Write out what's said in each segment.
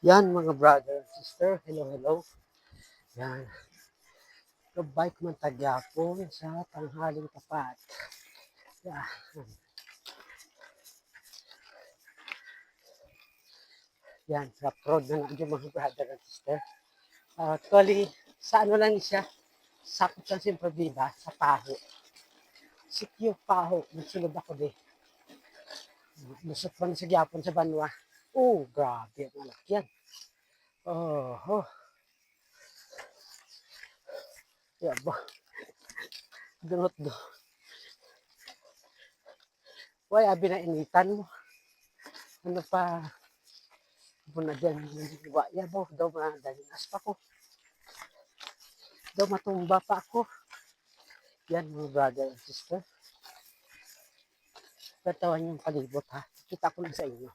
Yan mga brother and sister, hello, hello. Yan, kabike man tagyapon sa tanghaling tapat. Yan, yan, rough road na nga yung mga brother and sister. Actually, sa ano lang siya, sakot lang siyempre diba, sa paho. Sikyo paho, nagsunod ako di. Lusot pa sa gyapon sa banwa. Oh, grabe, ang alak yan. Oh, yabo, dunot do. Why, abi na initan mo. Ano pa, muna dyan, yabaw, daw madaling pa ko. Daw matumba pa ako. Yan mga brother and sister. Katawan yung palibot ha. Kita ko lang sa inyo.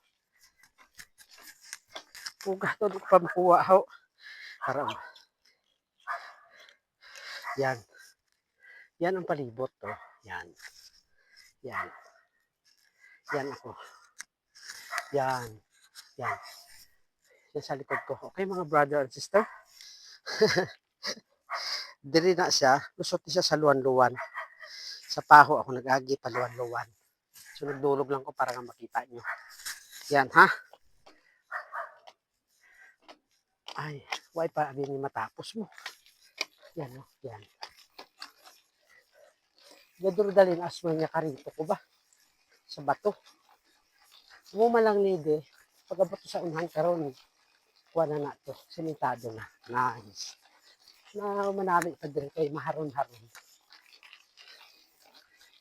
Kung katulog pa makuha ho. Parang, yan. Yan ang palibot to. Yan. Yan. Yan ako. Yan. Yan. Yan sa likod ko. Okay mga brother and sister. Diri na siya. Lusot siya sa luwan-luwan. Sa paho ako nag-agi pa luwan-luwan. So nagdulog lang ko para nga makita nyo. Yan ha. Ay, why pa abin ni matapos mo. Yan no. Yan. Gaduro dalin asmo niya karito ko ba? Sa bato. Mumalang lide, pagabot sa unhan karon, kuha na to, simentado na. Nice. Na manami pa din kay maharon-haron.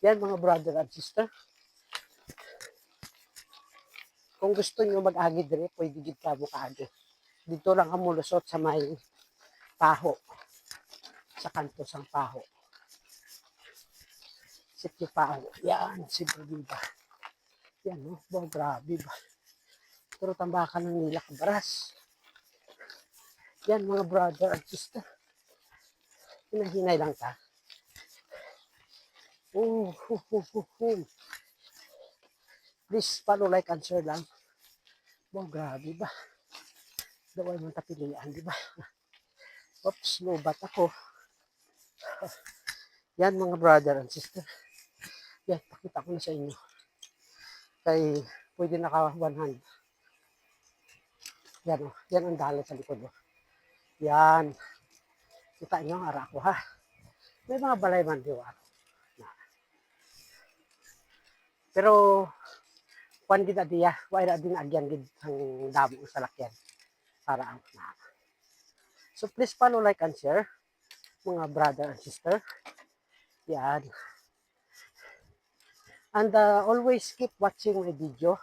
Yan mga brother and sister. Kung gusto nyo mag-agi dire, pwede gid ka mo kaagi. Dito lang ka mulusot sa may paho. Sa kanto sang paho. Sityo paho. Yan, siguro ba? Yan, no? Wow, grabe ba? Pero tambakan ng nila kabaras. Yan mga brother and sister. Hinahinay lang ta. Please follow, like, and share lang. Wow, grabe ba? Daway mong tapilian, di ba? Oops, lubat ako. Yan mga brother and sister. Yan, pakita ko na sa inyo. Kay, pwede naka one hand. Yan o, yan ang dalo sa likod o. Yan. Kita nyo ang ara ko ha. May mga balay man diwa. Pero, kwan gid adiya, wala din agyan gid ang damo sa lakyan. Para ang na. So please follow, like, and share mga brother and sister. Yan. And always keep watching my video.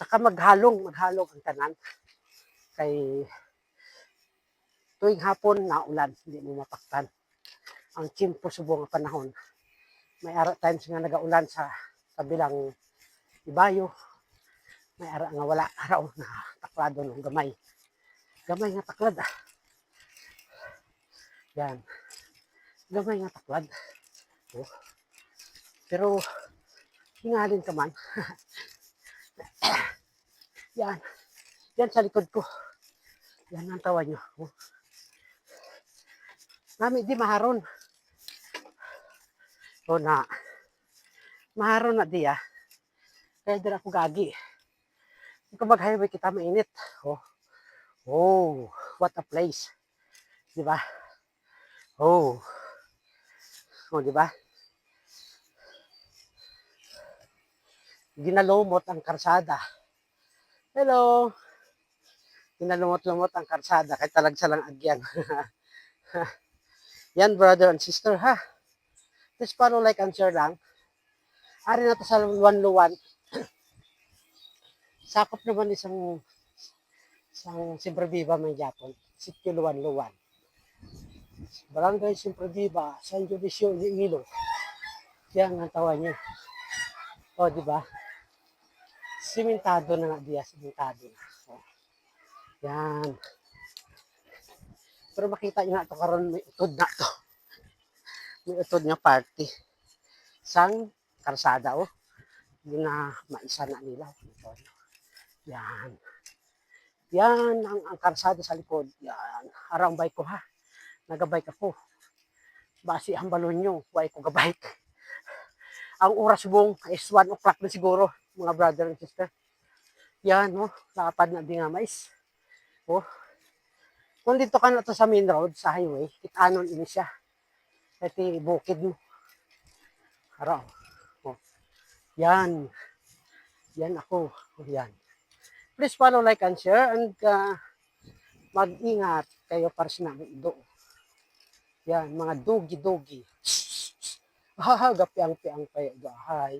Saka maghalong ang tanan. Kay tuwing hapon na ulan, hindi mo mapaktan. Ang chimpo subong nga panahon. May ara times nga nagaulan sa kabilang ibayo. May ara nga wala araw na taklado ng gamay. Gamay nga taklad ah. Yan. Gamay nga taklad. Oh. Pero hingalin ka man. Yan. Yan sa likod ko. Yan ang tawa nyo. Oh. Nami di maharon. O na. Maharon na di ah. Kaya din ako gagi. Kung mag-highway kita mainit. Oh. Oh. What a place. Di ba? Oh. Oh, di ba? Ginalumot ang karsada. Hello. Ginalumot-lumot ang karsada kay talagsa lang agyan. Yan brother and sister ha. Please follow, like, and share lang. Ari na to sa luwan-luwan. Sakop naman isang Siyempre Viva may Japon. Sityo luwan-luwan. Barangay Siyempre Viva, San Dionisio, Iloilo. Yan ang tawa niya. O, di ba? Simentado na nga diya, simentado na. So, yan. Pero makita nyo na ito karon may utod na to. May utod nga party. Sang karsada oh. Hindi na maisa na nila. Yan. Yan ang karsada sa likod. Yan. Arang bike ko ha. Nagabike ako. Basi ang balon nyo. Why ko gabike. Ang oras bong is 1 o'clock na siguro. Mga brother and sister. Yan, no? Lapad na di nga mais. Oh. Kung dito ka na to sa main road, sa highway, kitanon ini siya. Iti bukid mo. Araw. Oh. Yan. Yan ako. Oh, yan. Please follow, like, and share. And mag-ingat kayo para sa namin do. Yan, mga dogi-dogi. Gapiang-piang kayo. Hi.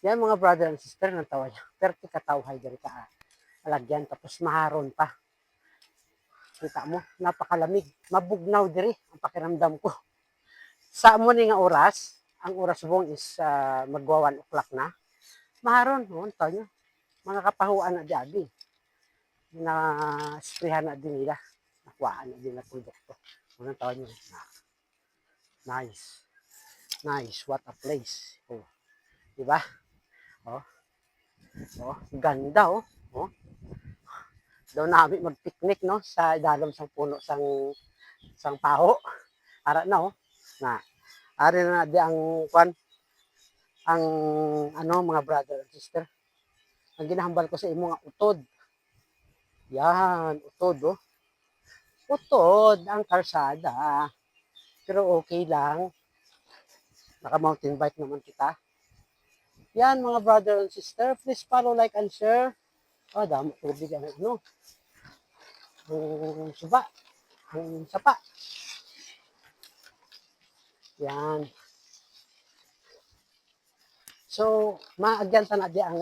Yan mga brother and sister ng tawa niya. Pero tikatawhay dyan ka. Alagyan. Tapos maharon pa. Kita mo, napakalamig. Mabugnaw diri ang pakiramdam ko. Sa mo ni nga oras, ang oras bong is magwa 1 o'clock na. Maharon, tayo nyo. Mga kapahuan na diabi. Na sprayhan na din nila. Nakuhaan na din na produkto. Unang tawa nyo. Nice. Nice. What a place. Oh. Diba? Oh. Oh. Ganda oh. Oh. Doon namin mag-picnic no sa dalom sang puno sang paho. Ara na oh. Na. Ari na di ang kwan ang ano mga brother and sister. Ang ginahambal ko sa imo nga utod. Yan, utod oh. Utod ang karsada. Pero okay lang. Naka-mountain bike naman kita. Yan mga brother and sister. Please follow, like, and share. Oh, dami tubig ang ano. Ang suba. Ang sapa. Yan. So, maagyanta na di ang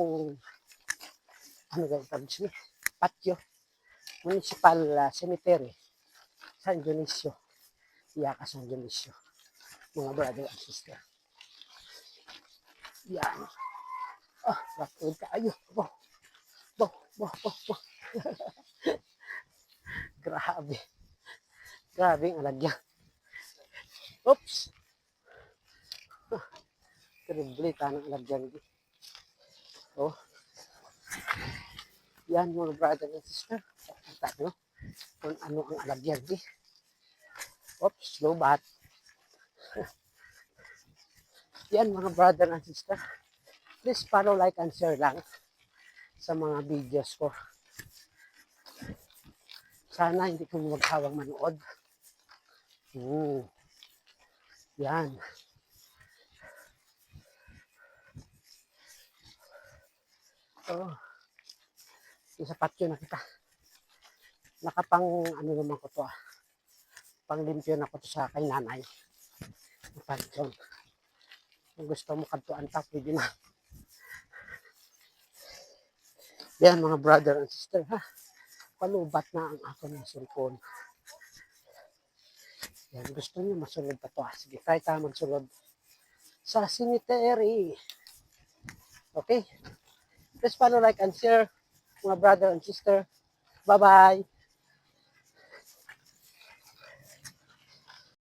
ano gawin niya? Patio. Municipal Cemetery. San Dionisio. Iyaka San Dionisio. Mga brother and sister. Yan. Ah, rapid kayo. Bo. Grabe. Grabe ang alagyan. Oops. Terrible tanang alagyan. Oh. Yan mga brother and sister. Kita nyo kung ano ang alagyan. Oops, slow bat. Yan mga brother and sister. Please follow, like, and share lang sa mga videos ko. Sana hindi ko maghawang manood. Yan. Oh. Isa patyo na kita. Nakapang ano naman ko to Panglimpyo na ko to sa kay nanay. Patyo. Kung gusto mo kantuan ta, pwede na. Yan mga brother and sister ha. Palubat na ang ako ng cellphone. Yan, gusto niyo masulod pa to. Sige, try tayo magsulod sa cemetery. Okay? Please follow, like, and share mga brother and sister. Bye-bye!